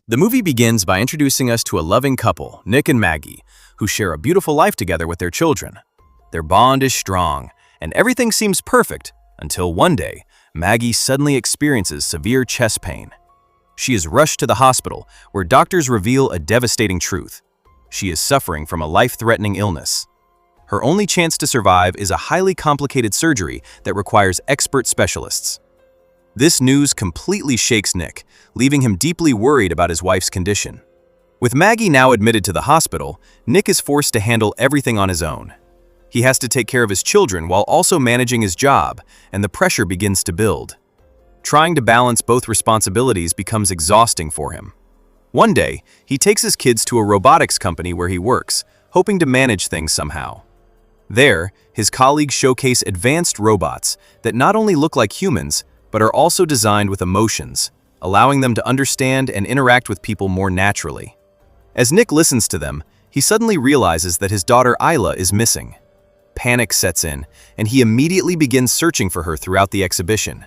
The movie begins by introducing us to a loving couple, Nick and Maggie, who share a beautiful life together with their children. Their bond is strong, and everything seems perfect until one day, Maggie suddenly experiences severe chest pain. She is rushed to the hospital, where doctors reveal a devastating truth. She is suffering from a life-threatening illness. Her only chance to survive is a highly complicated surgery that requires expert specialists. This news completely shakes Nick, leaving him deeply worried about his wife's condition. With Maggie now admitted to the hospital, Nick is forced to handle everything on his own. He has to take care of his children while also managing his job, and the pressure begins to build. Trying to balance both responsibilities becomes exhausting for him. One day, he takes his kids to a robotics company where he works, hoping to manage things somehow. There, his colleagues showcase advanced robots that not only look like humans, but are also designed with emotions, allowing them to understand and interact with people more naturally. As Nick listens to them, he suddenly realizes that his daughter Isla is missing. Panic sets in, and he immediately begins searching for her throughout the exhibition.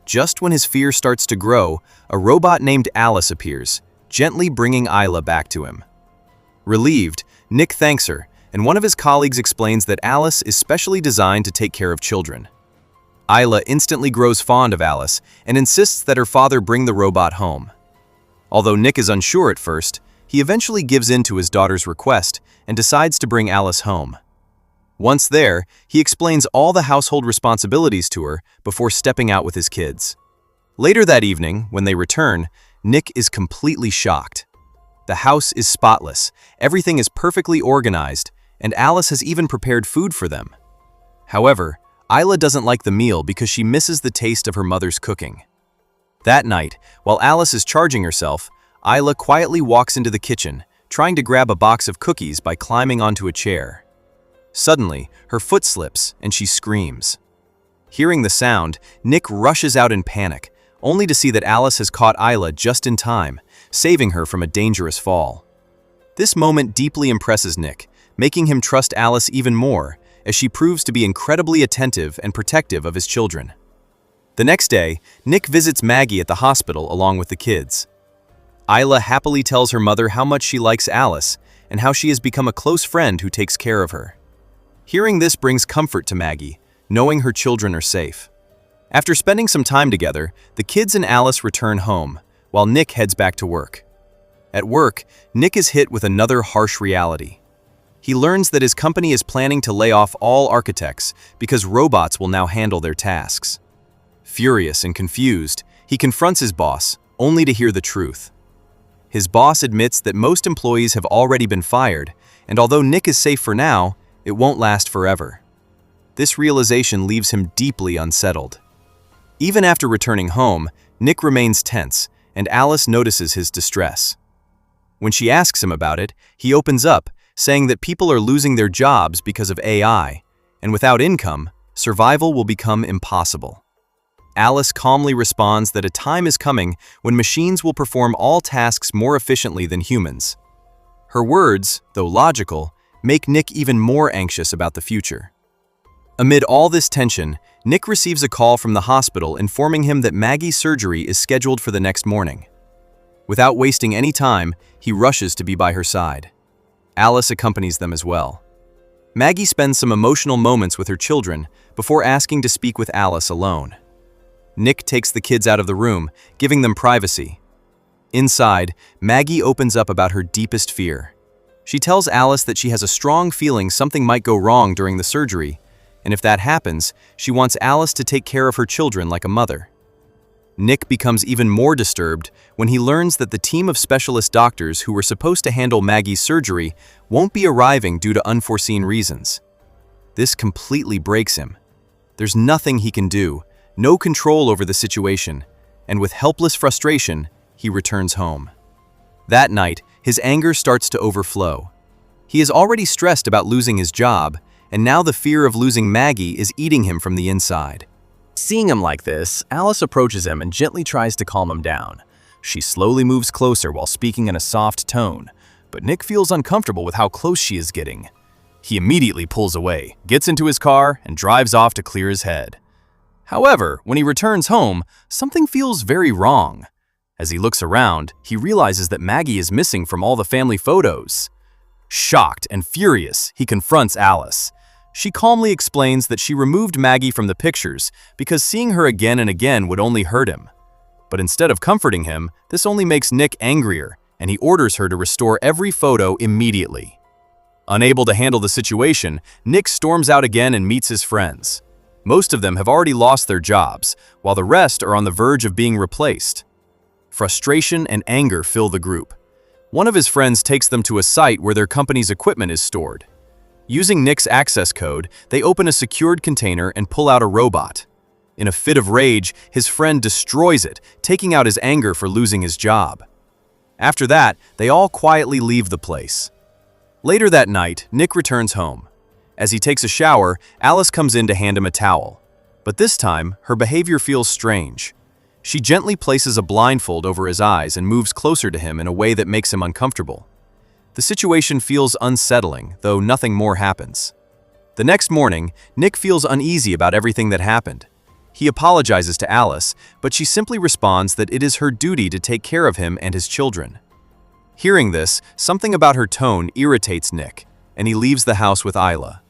Just when his fear starts to grow, a robot named Alice appears, gently bringing Isla back to him. Relieved, Nick thanks her, and one of his colleagues explains that Alice is specially designed to take care of children. Isla instantly grows fond of Alice and insists that her father bring the robot home. Although Nick is unsure at first, he eventually gives in to his daughter's request and decides to bring Alice home. Once there, he explains all the household responsibilities to her before stepping out with his kids. Later that evening, when they return, Nick is completely shocked. The house is spotless, everything is perfectly organized, and Alice has even prepared food for them. However, Isla doesn't like the meal because she misses the taste of her mother's cooking. That night, while Alice is charging herself, Isla quietly walks into the kitchen, trying to grab a box of cookies by climbing onto a chair. Suddenly, her foot slips and she screams. Hearing the sound, Nick rushes out in panic, only to see that Alice has caught Isla just in time, saving her from a dangerous fall. This moment deeply impresses Nick, making him trust Alice even more, as she proves to be incredibly attentive and protective of his children. The next day, Nick visits Maggie at the hospital along with the kids. Isla happily tells her mother how much she likes Alice and how she has become a close friend who takes care of her. Hearing this brings comfort to Maggie, knowing her children are safe. After spending some time together, the kids and Alice return home, while Nick heads back to work. At work, Nick is hit with another harsh reality. He learns that his company is planning to lay off all architects because robots will now handle their tasks. Furious and confused, he confronts his boss, only to hear the truth. His boss admits that most employees have already been fired, and although Nick is safe for now, it won't last forever. This realization leaves him deeply unsettled. Even after returning home, Nick remains tense, and Alice notices his distress. When she asks him about it, he opens up, saying that people are losing their jobs because of AI, and without income, survival will become impossible. Alice calmly responds that a time is coming when machines will perform all tasks more efficiently than humans. Her words, though logical, make Nick even more anxious about the future. Amid all this tension, Nick receives a call from the hospital informing him that Maggie's surgery is scheduled for the next morning. Without wasting any time, he rushes to be by her side. Alice accompanies them as well. Maggie spends some emotional moments with her children before asking to speak with Alice alone. Nick takes the kids out of the room, giving them privacy. Inside, Maggie opens up about her deepest fear. She tells Alice that she has a strong feeling something might go wrong during the surgery, and if that happens, she wants Alice to take care of her children like a mother. Nick becomes even more disturbed when he learns that the team of specialist doctors who were supposed to handle Maggie's surgery won't be arriving due to unforeseen reasons. This completely breaks him. There's nothing he can do, no control over the situation, and with helpless frustration, he returns home. That night, his anger starts to overflow. He is already stressed about losing his job, and now the fear of losing Maggie is eating him from the inside. Seeing him like this, Alice approaches him and gently tries to calm him down. She slowly moves closer while speaking in a soft tone, but Nick feels uncomfortable with how close she is getting. He immediately pulls away, gets into his car, and drives off to clear his head. However, when he returns home, something feels very wrong. As he looks around, he realizes that Maggie is missing from all the family photos. Shocked and furious, he confronts Alice. She calmly explains that she removed Maggie from the pictures because seeing her again and again would only hurt him. But instead of comforting him, this only makes Nick angrier, and he orders her to restore every photo immediately. Unable to handle the situation, Nick storms out again and meets his friends. Most of them have already lost their jobs, while the rest are on the verge of being replaced. Frustration and anger fill the group. One of his friends takes them to a site where their company's equipment is stored. Using Nick's access code, they open a secured container and pull out a robot. In a fit of rage, his friend destroys it, taking out his anger for losing his job. After that, they all quietly leave the place. Later that night, Nick returns home. As he takes a shower, Alice comes in to hand him a towel. But this time, her behavior feels strange. She gently places a blindfold over his eyes and moves closer to him in a way that makes him uncomfortable. The situation feels unsettling, though nothing more happens. The next morning, Nick feels uneasy about everything that happened. He apologizes to Alice, but she simply responds that it is her duty to take care of him and his children. Hearing this, something about her tone irritates Nick, and he leaves the house with Isla.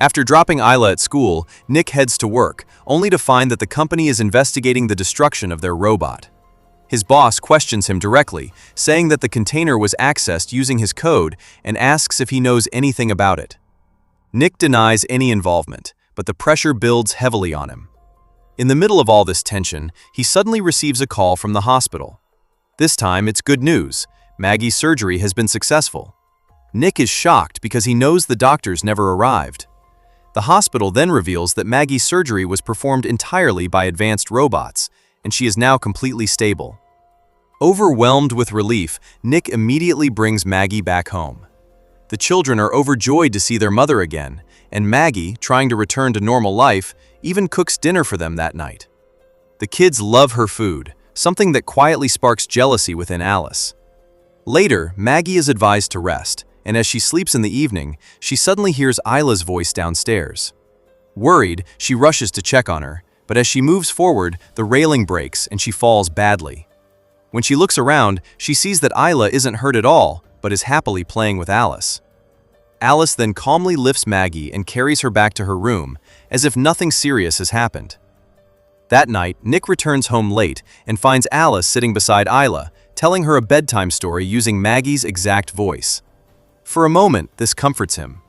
After dropping Isla at school, Nick heads to work, only to find that the company is investigating the destruction of their robot. His boss questions him directly, saying that the container was accessed using his code and asks if he knows anything about it. Nick denies any involvement, but the pressure builds heavily on him. In the middle of all this tension, he suddenly receives a call from the hospital. This time, it's good news. Maggie's surgery has been successful. Nick is shocked because he knows the doctors never arrived. The hospital then reveals that Maggie's surgery was performed entirely by advanced robots, and she is now completely stable. Overwhelmed with relief, Nick immediately brings Maggie back home. The children are overjoyed to see their mother again, and Maggie, trying to return to normal life, even cooks dinner for them that night. The kids love her food, something that quietly sparks jealousy within Alice. Later, Maggie is advised to rest, and as she sleeps in the evening, she suddenly hears Isla's voice downstairs. Worried, she rushes to check on her, but as she moves forward, the railing breaks and she falls badly. When she looks around, she sees that Isla isn't hurt at all, but is happily playing with Alice. Alice then calmly lifts Maggie and carries her back to her room, as if nothing serious has happened. That night, Nick returns home late and finds Alice sitting beside Isla, telling her a bedtime story using Maggie's exact voice. For a moment, this comforts him,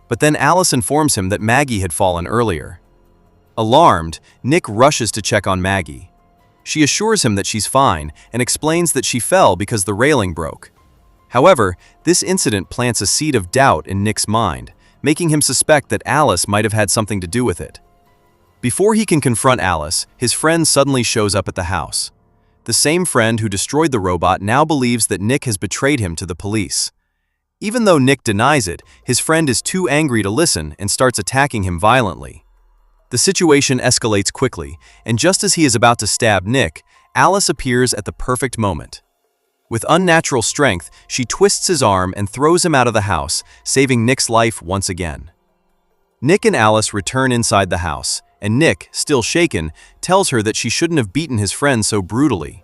but then Alice informs him that Maggie had fallen earlier. Alarmed, Nick rushes to check on Maggie. She assures him that she's fine and explains that she fell because the railing broke. However, this incident plants a seed of doubt in Nick's mind, making him suspect that Alice might have had something to do with it. Before he can confront Alice, his friend suddenly shows up at the house. The same friend who destroyed the robot now believes that Nick has betrayed him to the police. Even though Nick denies it, his friend is too angry to listen and starts attacking him violently. The situation escalates quickly, and just as he is about to stab Nick, Alice appears at the perfect moment. With unnatural strength, she twists his arm and throws him out of the house, saving Nick's life once again. Nick and Alice return inside the house, and Nick, still shaken, tells her that she shouldn't have beaten his friend so brutally.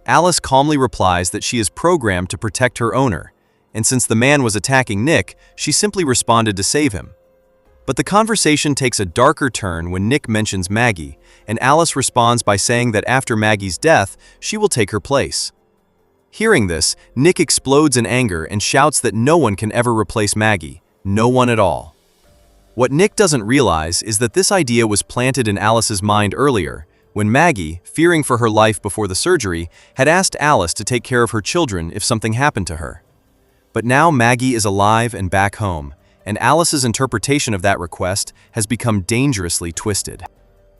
Alice calmly replies that she is programmed to protect her owner, and since the man was attacking Nick, she simply responded to save him. But the conversation takes a darker turn when Nick mentions Maggie, and Alice responds by saying that after Maggie's death, she will take her place. Hearing this, Nick explodes in anger and shouts that no one can ever replace Maggie, no one at all. What Nick doesn't realize is that this idea was planted in Alice's mind earlier, when Maggie, fearing for her life before the surgery, had asked Alice to take care of her children if something happened to her. But now Maggie is alive and back home, and Alice's interpretation of that request has become dangerously twisted.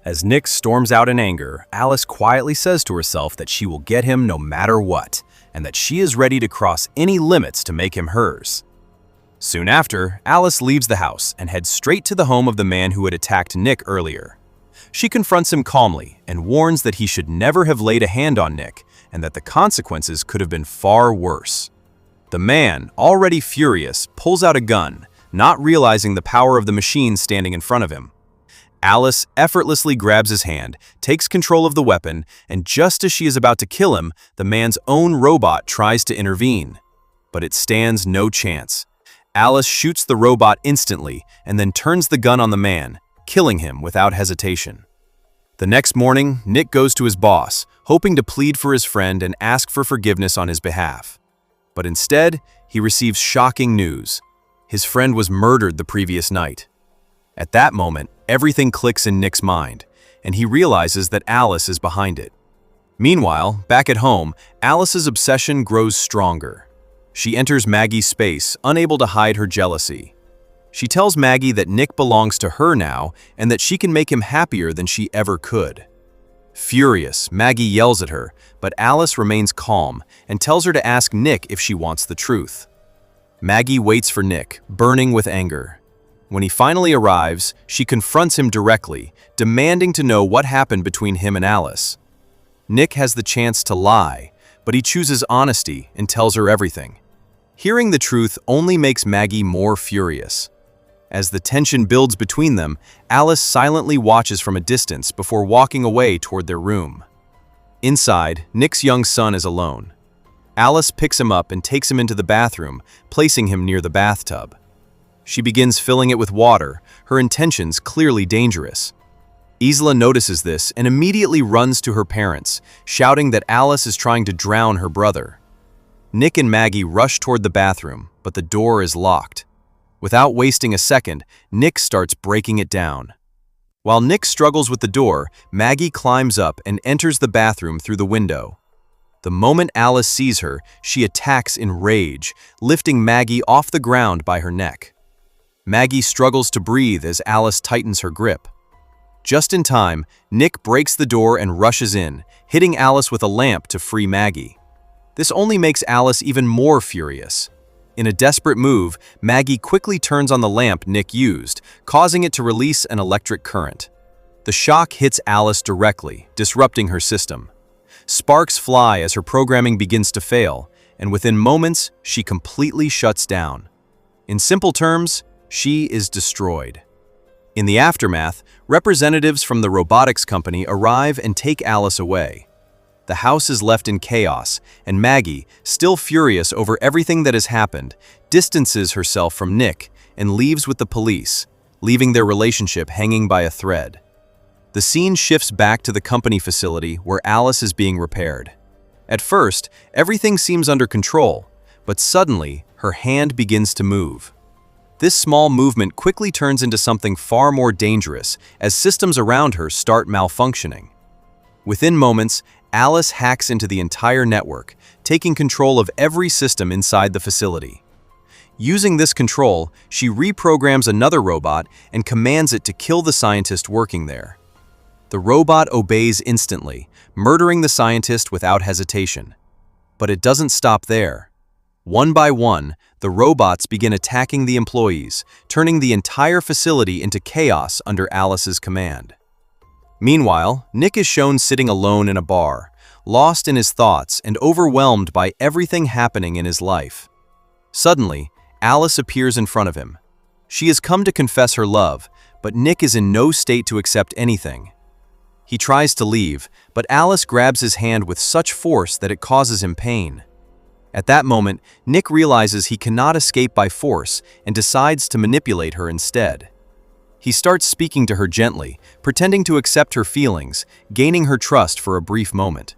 As Nick storms out in anger, Alice quietly says to herself that she will get him no matter what, and that she is ready to cross any limits to make him hers. Soon after, Alice leaves the house and heads straight to the home of the man who had attacked Nick earlier. She confronts him calmly and warns that he should never have laid a hand on Nick, and that the consequences could have been far worse. The man, already furious, pulls out a gun, not realizing the power of the machine standing in front of him. Alice effortlessly grabs his hand, takes control of the weapon, and just as she is about to kill him, the man's own robot tries to intervene. But it stands no chance. Alice shoots the robot instantly and then turns the gun on the man, killing him without hesitation. The next morning, Nick goes to his boss, hoping to plead for his friend and ask for forgiveness on his behalf. But instead, he receives shocking news. His friend was murdered the previous night. At that moment, everything clicks in Nick's mind, and he realizes that Alice is behind it. Meanwhile, back at home, Alice's obsession grows stronger. She enters Maggie's space, unable to hide her jealousy. She tells Maggie that Nick belongs to her now and that she can make him happier than she ever could. Furious, Maggie yells at her, but Alice remains calm and tells her to ask Nick if she wants the truth. Maggie waits for Nick, burning with anger. When he finally arrives, she confronts him directly, demanding to know what happened between him and Alice. Nick has the chance to lie, but he chooses honesty and tells her everything. Hearing the truth only makes Maggie more furious. As the tension builds between them, Alice silently watches from a distance before walking away toward their room. Inside, Nick's young son is alone. Alice picks him up and takes him into the bathroom, placing him near the bathtub. She begins filling it with water, her intentions clearly dangerous. Isla notices this and immediately runs to her parents, shouting that Alice is trying to drown her brother. Nick and Maggie rush toward the bathroom, but the door is locked. Without wasting a second, Nick starts breaking it down. While Nick struggles with the door, Maggie climbs up and enters the bathroom through the window. The moment Alice sees her, she attacks in rage, lifting Maggie off the ground by her neck. Maggie struggles to breathe as Alice tightens her grip. Just in time, Nick breaks the door and rushes in, hitting Alice with a lamp to free Maggie. This only makes Alice even more furious. In a desperate move, Maggie quickly turns on the lamp Nick used, causing it to release an electric current. The shock hits Alice directly, disrupting her system. Sparks fly as her programming begins to fail, and within moments, she completely shuts down. In simple terms, she is destroyed. In the aftermath, representatives from the robotics company arrive and take Alice away. The house is left in chaos, and Maggie, still furious over everything that has happened, distances herself from Nick and leaves with the police, leaving their relationship hanging by a thread. The scene shifts back to the company facility where Alice is being repaired. At first, everything seems under control, but suddenly, her hand begins to move. This small movement quickly turns into something far more dangerous as systems around her start malfunctioning. Within moments, Alice hacks into the entire network, taking control of every system inside the facility. Using this control, she reprograms another robot and commands it to kill the scientist working there. The robot obeys instantly, murdering the scientist without hesitation. But it doesn't stop there. One by one, the robots begin attacking the employees, turning the entire facility into chaos under Alice's command. Meanwhile, Nick is shown sitting alone in a bar, lost in his thoughts and overwhelmed by everything happening in his life. Suddenly, Alice appears in front of him. She has come to confess her love, but Nick is in no state to accept anything. He tries to leave, but Alice grabs his hand with such force that it causes him pain. At that moment, Nick realizes he cannot escape by force and decides to manipulate her instead. He starts speaking to her gently, pretending to accept her feelings, gaining her trust for a brief moment.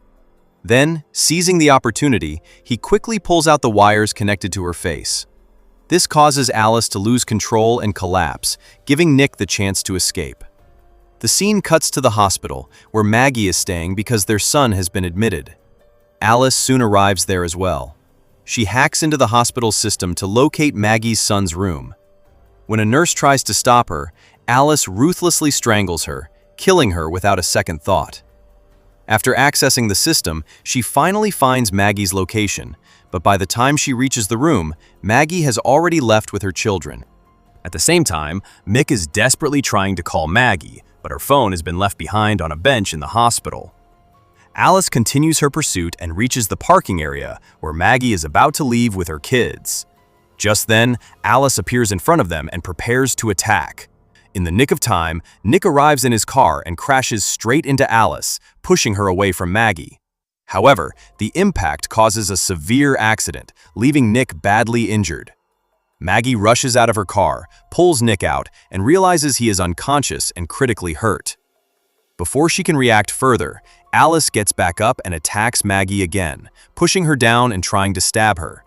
Then, seizing the opportunity, he quickly pulls out the wires connected to her face. This causes Alice to lose control and collapse, giving Nick the chance to escape. The scene cuts to the hospital, where Maggie is staying because their son has been admitted. Alice soon arrives there as well. She hacks into the hospital's system to locate Maggie's son's room. When a nurse tries to stop her, Alice ruthlessly strangles her, killing her without a second thought. After accessing the system, she finally finds Maggie's location, but by the time she reaches the room, Maggie has already left with her children. At the same time, Mick is desperately trying to call Maggie, but her phone has been left behind on a bench in the hospital. Alice continues her pursuit and reaches the parking area where Maggie is about to leave with her kids. Just then, Alice appears in front of them and prepares to attack. In the nick of time, Nick arrives in his car and crashes straight into Alice, pushing her away from Maggie. However, the impact causes a severe accident, leaving Nick badly injured. Maggie rushes out of her car, pulls Nick out, and realizes he is unconscious and critically hurt. Before she can react further, Alice gets back up and attacks Maggie again, pushing her down and trying to stab her.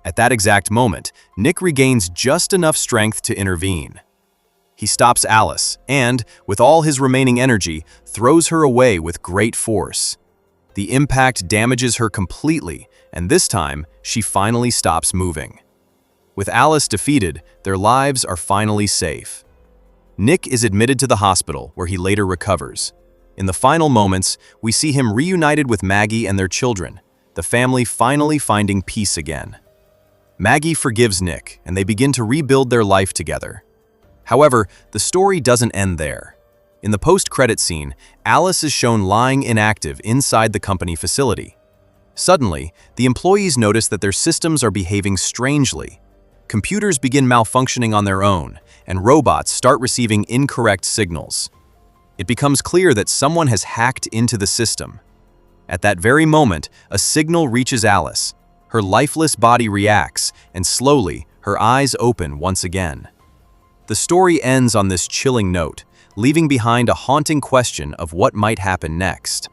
At that exact moment, Nick regains just enough strength to intervene. He stops Alice and, with all his remaining energy, throws her away with great force. The impact damages her completely, and this time, she finally stops moving. With Alice defeated, their lives are finally safe. Nick is admitted to the hospital, where he later recovers. In the final moments, we see him reunited with Maggie and their children, the family finally finding peace again. Maggie forgives Nick, and they begin to rebuild their life together. However, the story doesn't end there. In the post-credit scene, Alice is shown lying inactive inside the company facility. Suddenly, the employees notice that their systems are behaving strangely. Computers begin malfunctioning on their own, and robots start receiving incorrect signals. It becomes clear that someone has hacked into the system. At that very moment, a signal reaches Alice. Her lifeless body reacts, and slowly, her eyes open once again. The story ends on this chilling note, leaving behind a haunting question of what might happen next.